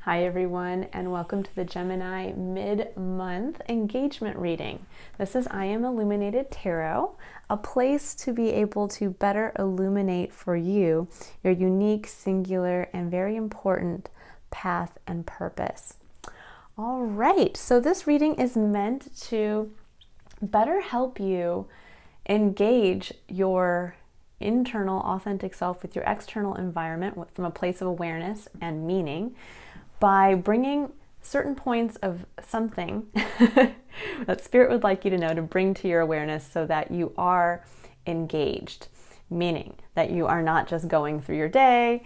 Hi everyone, and welcome to the Gemini mid-month engagement reading. This is I Am Illuminated Tarot, a place to be able to better illuminate for you your unique, singular, and very important path and purpose. All right, so this reading is meant to better help you engage your internal authentic self with your external environment from a place of awareness and meaning, by bringing certain points of something that Spirit would like you to know to bring to your awareness so that you are engaged, meaning that you are not just going through your day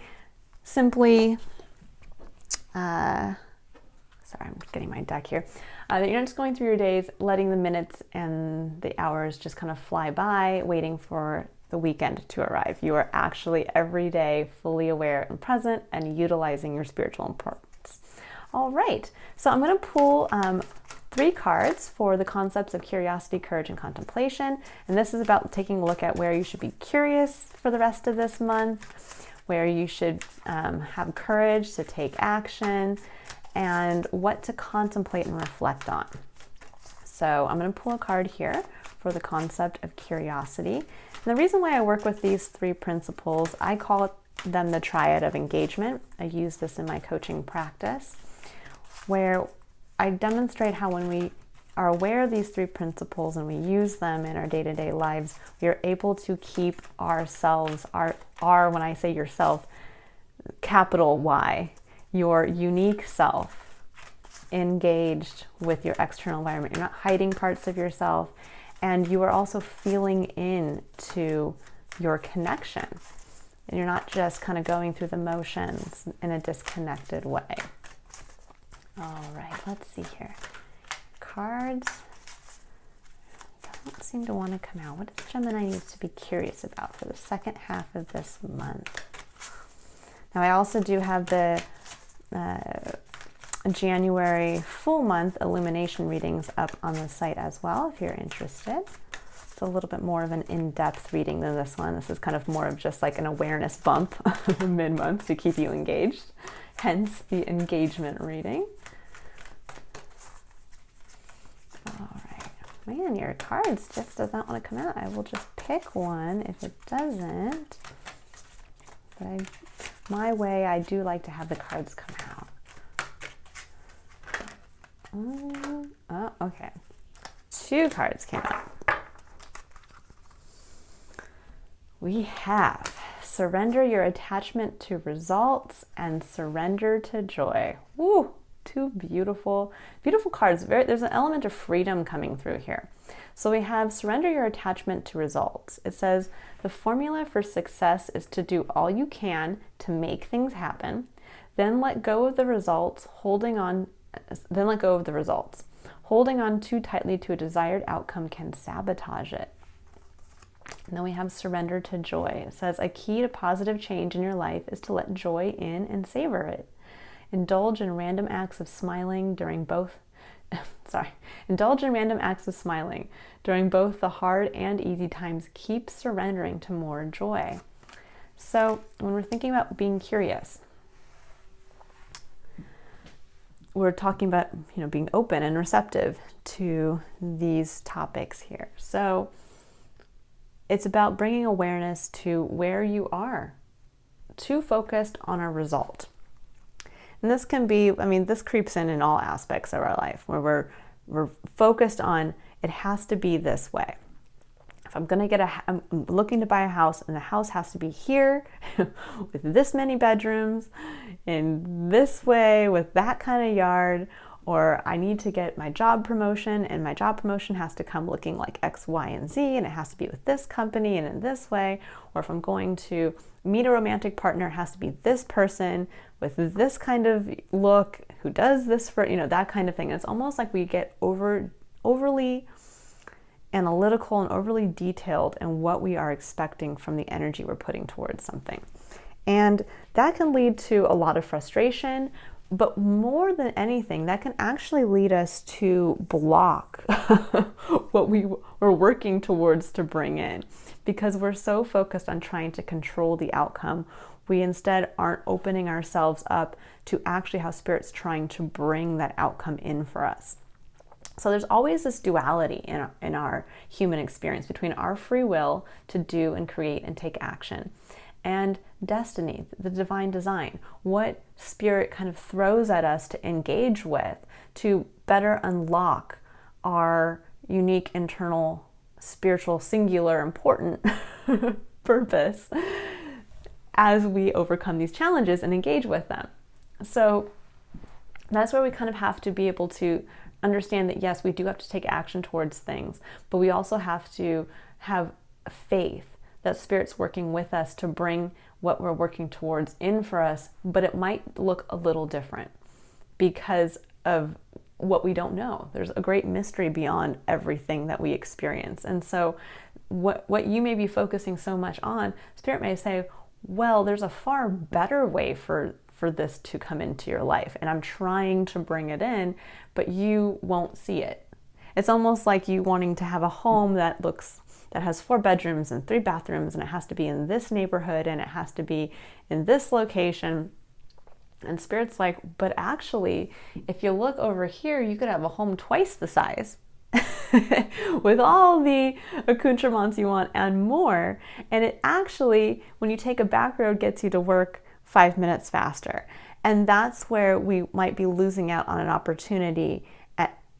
simply, sorry, I'm getting my deck here, that you're not just going through your days, letting the minutes and the hours just kind of fly by, waiting for the weekend to arrive. You are actually every day fully aware and present and utilizing your spiritual importance. All right, so I'm going to pull 3 cards for the concepts of curiosity, courage, and contemplation. And this is about taking a look at where you should be curious for the rest of this month, where you should have courage to take action, and what to contemplate and reflect on. So I'm going to pull a card here for the concept of curiosity. And the reason why I work with these 3 principles, I call them the Triad of Engagement. I use this in my coaching practice, where I demonstrate how when we are aware of these 3 principles and we use them in our day-to-day lives, we are able to keep ourselves, our when I say yourself, capital Y, your unique self, engaged with your external environment. You're not hiding parts of yourself, and you are also feeling into your connection. And you're not just kind of going through the motions in a disconnected way. All right, let's see here. Cards don't seem to want to come out. What does Gemini need to be curious about for the second half of this month? Now, I also do have the January full month illumination readings up on the site as well, if you're interested. It's a little bit more of an in-depth reading than this one. This is kind of more of just like an awareness bump mid-month to keep you engaged, hence the engagement reading. All right, man, your cards just does not want to come out. I will just pick one if it doesn't. But my way, I do like to have the cards come out. Oh, okay. 2 cards came out. We have surrender your attachment to results and surrender to joy. Woo! 2 beautiful, beautiful cards. There's an element of freedom coming through here. So we have surrender your attachment to results. It says the formula for success is to do all you can to make things happen, then let go of the results, Holding on too tightly to a desired outcome can sabotage it. And then we have surrender to joy. It says a key to positive change in your life is to let joy in and savor it. Indulge in random acts of smiling during both the hard and easy times. Keep surrendering to more joy. So when we're thinking about being curious, we're talking about, being open and receptive to these topics here. So it's about bringing awareness to where you are, too focused on a result. And this can be, this creeps in all aspects of our life, where we're focused on, it has to be this way. If I'm I'm looking to buy a house, and the house has to be here with this many bedrooms, in this way, with that kind of yard, or I need to get my job promotion, and my job promotion has to come looking like X, Y, and Z, and it has to be with this company and in this way. Or if I'm going to meet a romantic partner, it has to be this person with this kind of look, who does this for, that kind of thing. It's almost like we get overly analytical and overly detailed in what we are expecting from the energy we're putting towards something. And that can lead to a lot of frustration, but more than anything, that can actually lead us to block what we were working towards to bring in, because we're so focused on trying to control the outcome we instead aren't opening ourselves up to actually how Spirit's trying to bring that outcome in for us. So there's always this duality in our human experience between our free will to do and create and take action and destiny, the divine design, what Spirit kind of throws at us to engage with to better unlock our unique internal spiritual singular important purpose as we overcome these challenges and engage with them. So that's where we kind of have to be able to understand that, yes, we do have to take action towards things, but we also have to have faith that Spirit's working with us to bring what we're working towards in for us, but it might look a little different because of what we don't know. There's a great mystery beyond everything that we experience. And so what you may be focusing so much on, Spirit may say, well, there's a far better way for this to come into your life, and I'm trying to bring it in, but you won't see it. It's almost like you wanting to have a home that has 4 bedrooms and 3 bathrooms, and it has to be in this neighborhood, and it has to be in this location. And Spirit's like, but actually, if you look over here, you could have a home twice the size with all the accoutrements you want and more. And it actually, when you take a back road, gets you to work 5 minutes faster. And that's where we might be losing out on an opportunity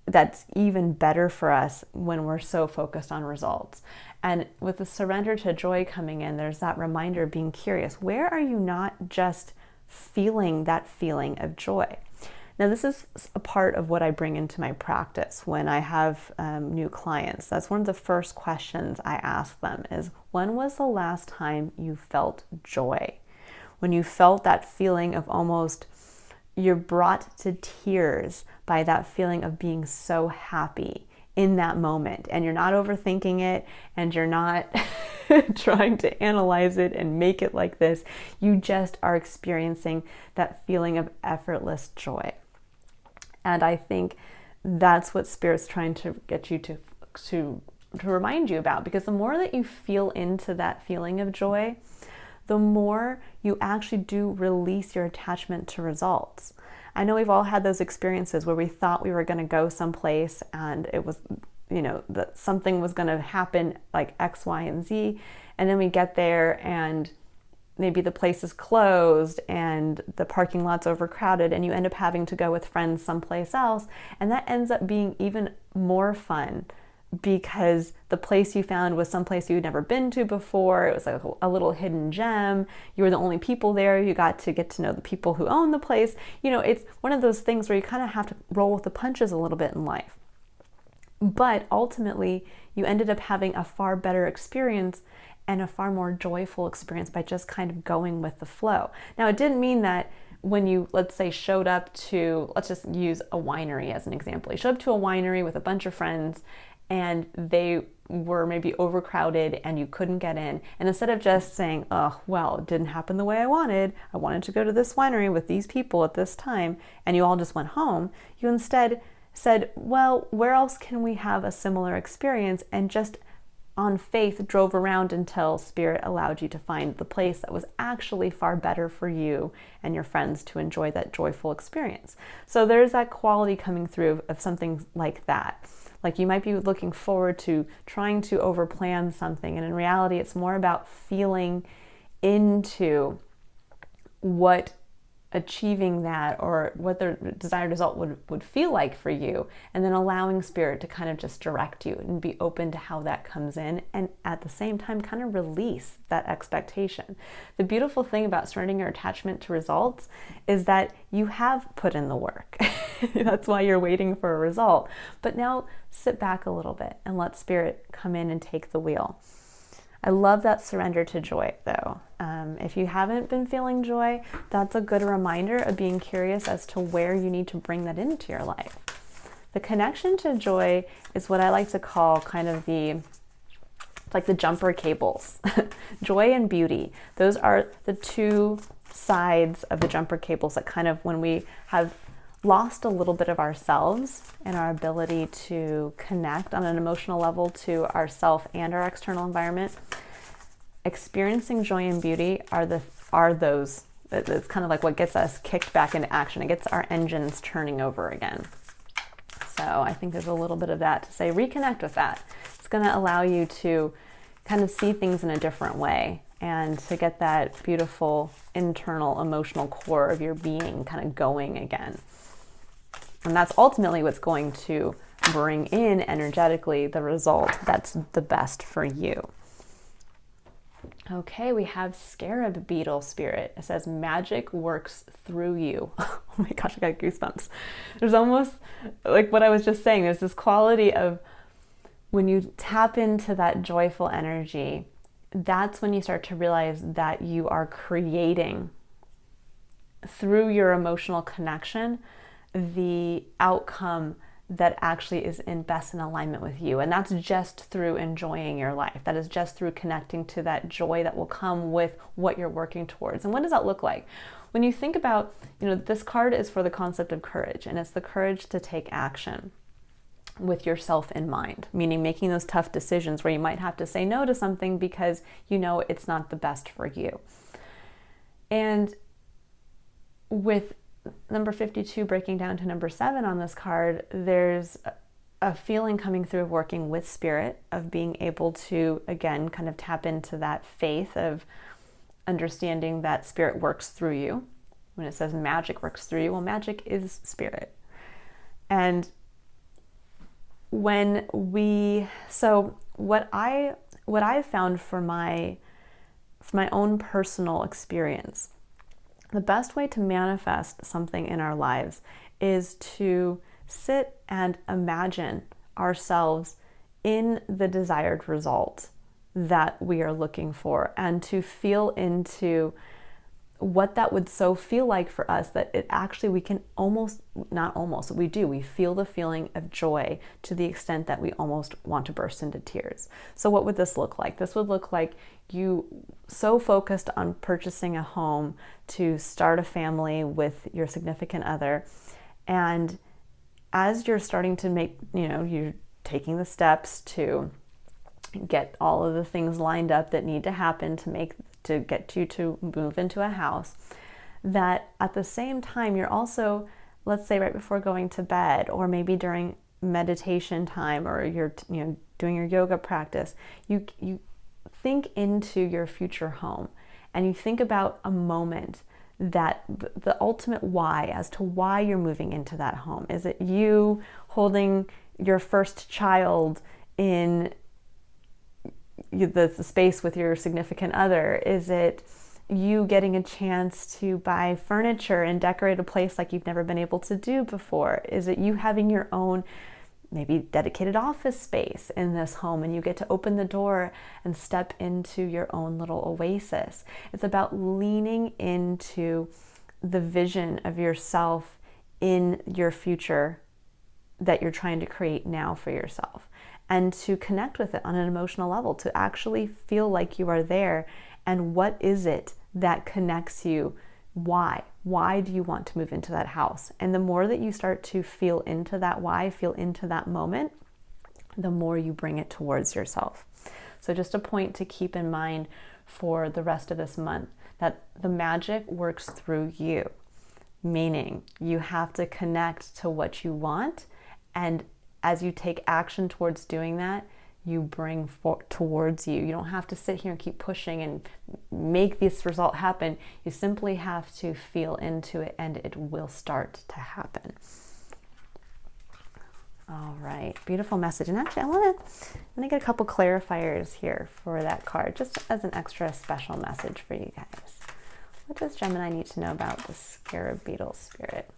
that's even better for us when we're so focused on results. And with the surrender to joy coming in, there's that reminder of being curious. Where are you not just feeling that feeling of joy? Now, this is a part of what I bring into my practice when I have new clients. That's one of the first questions I ask them is, when was the last time you felt joy? When you felt that feeling of almost, you're brought to tears by that feeling of being so happy in that moment, and you're not overthinking it, and you're not trying to analyze it and make it like this. You just are experiencing that feeling of effortless joy. And I think that's what Spirit's trying to get you to remind you about, because the more that you feel into that feeling of joy, the more you actually do release your attachment to results. I know we've all had those experiences where we thought we were going to go someplace and it was, that something was going to happen like X, Y, and Z. And then we get there and maybe the place is closed and the parking lot's overcrowded, and you end up having to go with friends someplace else. And that ends up being even more fun because the place you found was someplace you'd never been to before. It was like a little hidden gem. You were the only people there. You got to get to know the people who own the place. It's one of those things where you kind of have to roll with the punches a little bit in life. But ultimately, you ended up having a far better experience and a far more joyful experience by just kind of going with the flow. Now, it didn't mean that when you, let's say, showed up to, let's just use a winery as an example. You showed up to a winery with a bunch of friends and they were maybe overcrowded and you couldn't get in. And instead of just saying, oh, well, it didn't happen the way I wanted to go to this winery with these people at this time, and you all just went home, you instead said, well, where else can we have a similar experience? And just on faith drove around until Spirit allowed you to find the place that was actually far better for you and your friends to enjoy that joyful experience. So there's that quality coming through of something like that. Like you might be looking forward to trying to overplan something, and in reality it's more about feeling into what achieving that or what the desired result would feel like for you, and then allowing Spirit to kind of just direct you and be open to how that comes in, and at the same time kind of release that expectation. The beautiful thing about surrendering your attachment to results is that you have put in the work. That's why you're waiting for a result. But now sit back a little bit and let Spirit come in and take the wheel. I love that surrender to joy, though. If you haven't been feeling joy, that's a good reminder of being curious as to where you need to bring that into your life. The connection to joy is what I like to call kind of it's like the jumper cables. Joy and beauty. Those are the two sides of the jumper cables that kind of, when we have lost a little bit of ourselves and our ability to connect on an emotional level to ourself and our external environment, experiencing joy and beauty are the are those, it's kind of like what gets us kicked back into action. It gets our engines turning over again. So I think there's a little bit of that to say, reconnect with that. It's going to allow you to kind of see things in a different way and to get that beautiful internal emotional core of your being kind of going again. And that's ultimately what's going to bring in energetically the result that's the best for you. Okay, we have scarab beetle spirit. It says magic works through you. Oh my gosh, I got goosebumps. There's almost like what I was just saying. There's this quality of when you tap into that joyful energy, that's when you start to realize that you are creating through your emotional connection the outcome that actually is in best in alignment with you. And that's just through enjoying your life. That is just through connecting to that joy that will come with what you're working towards. And what does that look like? When you think about, this card is for the concept of courage, and it's the courage to take action with yourself in mind, meaning making those tough decisions where you might have to say no to something because it's not the best for you. And with number 52 breaking down to number 7 on this card, there's a feeling coming through of working with spirit, of being able to, again, kind of tap into that faith of understanding that spirit works through you. When it says magic works through you, well, magic is spirit. And so what I've found for my own personal experience, the best way to manifest something in our lives is to sit and imagine ourselves in the desired result that we are looking for, and to feel into what that would so feel like for us that it actually, we can we feel the feeling of joy to the extent that we almost want to burst into tears. So what would this look like? This would look like you so focused on purchasing a home to start a family with your significant other, and as you're starting to make, you're taking the steps to get all of the things lined up that need to happen to get you to move into a house, that at the same time you're also, let's say right before going to bed, or maybe during meditation time, or you're doing your yoga practice, you think into your future home, and you think about a moment that the ultimate why, as to why you're moving into that home. Is it you holding your first child in the space with your significant other? Is it you getting a chance to buy furniture and decorate a place like you've never been able to do before? Is it you having your own maybe dedicated office space in this home, and you get to open the door and step into your own little oasis? It's about leaning into the vision of yourself in your future that you're trying to create now for yourself, and to connect with it on an emotional level, to actually feel like you are there. And what is it that connects you? Why? Why do you want to move into that house? And the more that you start to feel into that why, feel into that moment, the more you bring it towards yourself. So just a point to keep in mind for the rest of this month, that the magic works through you, meaning you have to connect to what you want, and as you take action towards doing that, you bring towards you. You don't have to sit here and keep pushing and make this result happen. You simply have to feel into it, and it will start to happen. All right, beautiful message. And actually, I want to get a couple clarifiers here for that card, just as an extra special message for you guys. What does Gemini need to know about the scarab beetle spirit?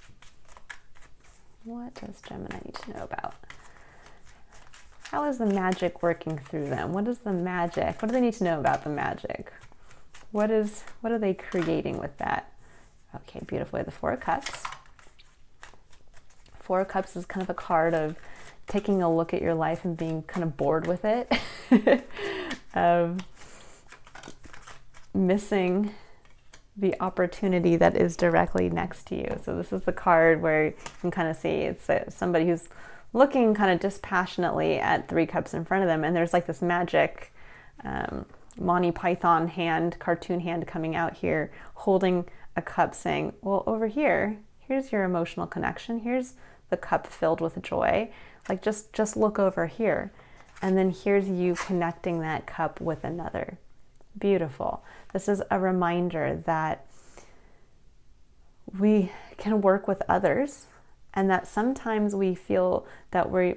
What does Gemini need to know about? How is the magic working through them? What is the magic? What do they need to know about the magic? What are they creating with that? Okay, beautiful. The Four of Cups. Four of Cups is kind of a card of taking a look at your life and being kind of bored with it, of missing the opportunity that is directly next to you. So this is the card where you can kind of see it's somebody who's looking kind of dispassionately at 3 cups in front of them, and there's like this magic Monty Python hand, cartoon hand coming out here, holding a cup saying, well, over here, here's your emotional connection. Here's the cup filled with joy. Like just look over here. And then here's you connecting that cup with another. Beautiful. This is a reminder that we can work with others, and that sometimes we feel that we're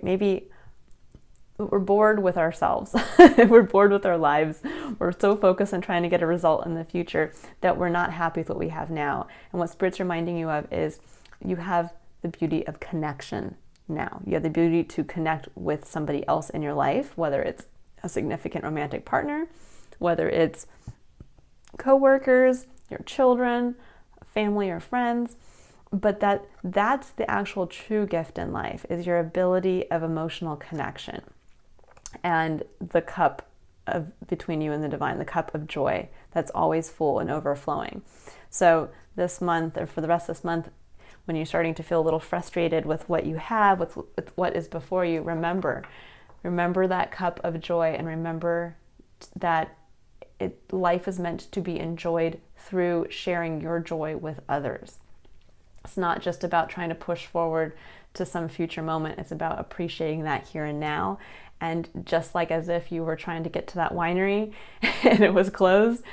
bored with ourselves. We're bored with our lives. We're so focused on trying to get a result in the future that we're not happy with what we have now. And what Spirit's reminding you of is you have the beauty of connection now. You have the beauty to connect with somebody else in your life, whether it's a significant romantic partner, whether it's coworkers, your children, family or friends. But that's the actual true gift in life, is your ability of emotional connection. And the cup of between you and the divine, the cup of joy that's always full and overflowing. So this month, or for the rest of this month, when you're starting to feel a little frustrated with what you have, with what is before you, remember that cup of joy, and remember that life is meant to be enjoyed through sharing your joy with others. It's not just about trying to push forward to some future moment. It's about appreciating that here and now. And just like as if you were trying to get to that winery and it was closed,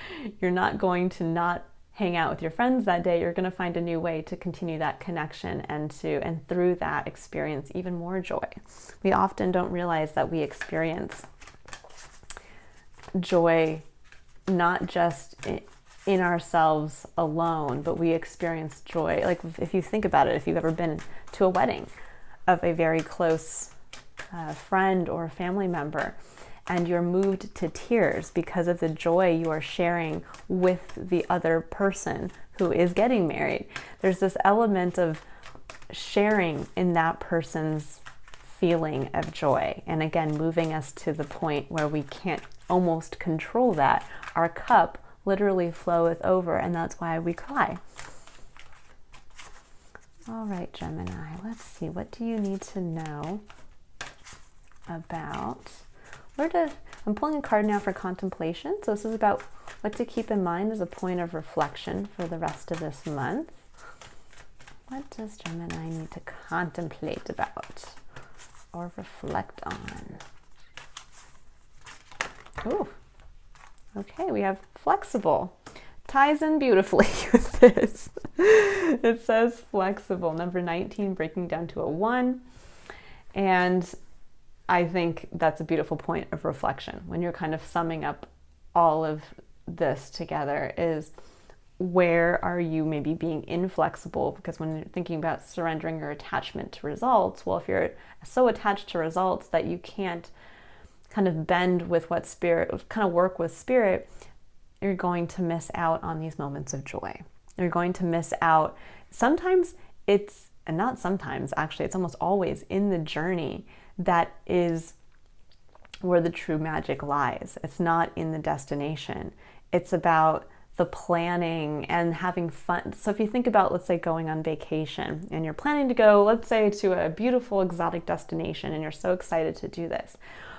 you're not going to not hang out with your friends that day. You're going to find a new way to continue that connection and through that experience even more joy. We often don't realize that we experience joy not just in ourselves alone, but we experience joy. Like if you think about it, if you've ever been to a wedding of a very close friend or family member, and you're moved to tears because of the joy you are sharing with the other person who is getting married, there's this element of sharing in that person's feeling of joy. And again, moving us to the point where we can't almost control that. Our cup literally floweth over, and that's why we cry. All right, Gemini, let's see. What do you need to know about I'm pulling a card now for contemplation. So this is about what to keep in mind as a point of reflection for the rest of this month. What does Gemini need to contemplate about or reflect on? Ooh, okay, we have flexible. Ties in beautifully with this. It says flexible, number 19, breaking down to a 1. And I think that's a beautiful point of reflection when you're kind of summing up all of this together, is where are you maybe being inflexible? Because when you're thinking about surrendering your attachment to results, well, if you're so attached to results that you can't kind of bend with what Spirit, kind of work with Spirit, you're going to miss out on these moments of joy. You're going to miss out. Sometimes it's, and not sometimes, actually, it's almost always in the journey that is where the true magic lies. It's not in the destination. It's about the planning and having fun. So if you think about, let's say, going on vacation and you're planning to go, let's say, to a beautiful exotic destination, and you're so excited to do this.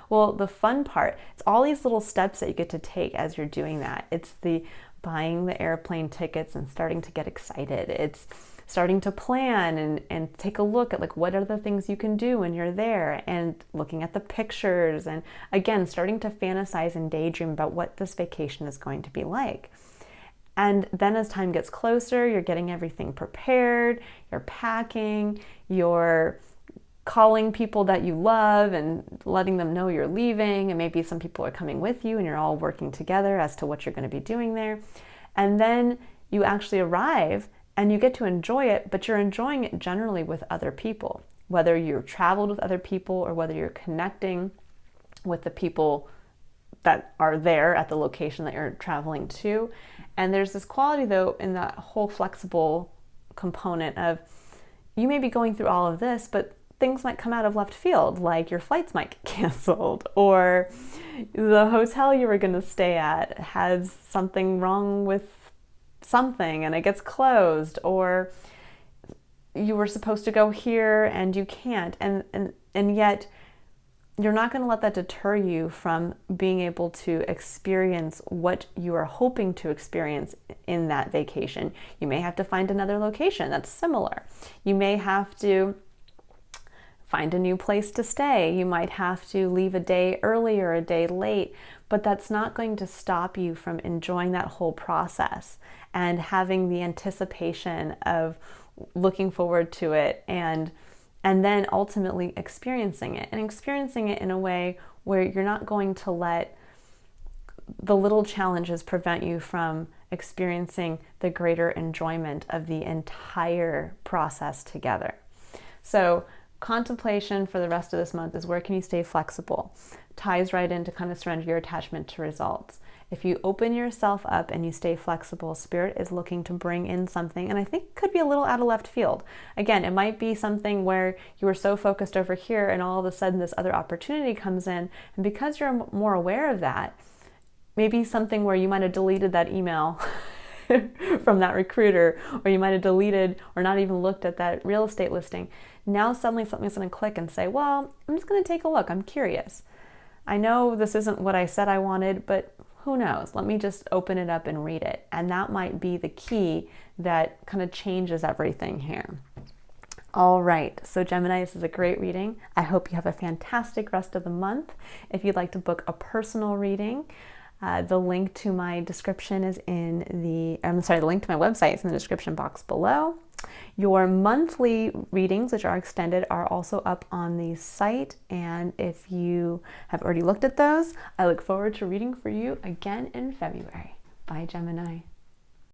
Well, the fun part, it's all these little steps that you get to take as you're doing that. It's the buying the airplane tickets and starting to get excited. It's starting to plan and take a look at like what are the things you can do when you're there, and looking at the pictures, and again starting to fantasize and daydream about what this vacation is going to be like. And then as time gets closer, you're getting everything prepared, you're packing, you're calling people that you love and letting them know you're leaving, and maybe some people are coming with you and you're all working together as to what you're going to be doing there. And then you actually arrive and you get to enjoy it, but you're enjoying it generally with other people, whether you've traveled with other people or whether you're connecting with the people that are there at the location that you're traveling to. And there's this quality, though, in that whole flexible component of you may be going through all of this, but things might come out of left field, like your flights might get canceled, or the hotel you were going to stay at has something wrong with something and it gets closed, or you were supposed to go here and you can't, and yet you're not going to let that deter you from being able to experience what you are hoping to experience in that vacation. You may have to find another location that's similar. You may have to find a new place to stay. You might have to leave a day early or a day late, but that's not going to stop you from enjoying that whole process and having the anticipation of looking forward to it and then ultimately experiencing it, and experiencing it in a way where you're not going to let the little challenges prevent you from experiencing the greater enjoyment of the entire process together. So contemplation for the rest of this month is where can you stay flexible? Ties right into kind of surrender your attachment to results. If you open yourself up and you stay flexible, Spirit is looking to bring in something, and I think it could be a little out of left field. Again, it might be something where you were so focused over here and all of a sudden this other opportunity comes in, and because you're more aware of that, maybe something where you might have deleted that email from that recruiter, or you might have deleted or not even looked at that real estate listing. Now suddenly something's going to click and say, well, I'm just going to take a look. I'm curious. I know this isn't what I said I wanted, but who knows? Let me just open it up and read it. And that might be the key that kind of changes everything here. All right, so Gemini, this is a great reading. I hope you have a fantastic rest of the month. If you'd like to book a personal reading, the link to my description is in the link to my website is in the description box below. Your monthly readings, which are extended, are also up on the site. And if you have already looked at those, I look forward to reading for you again in February. Bye, Gemini.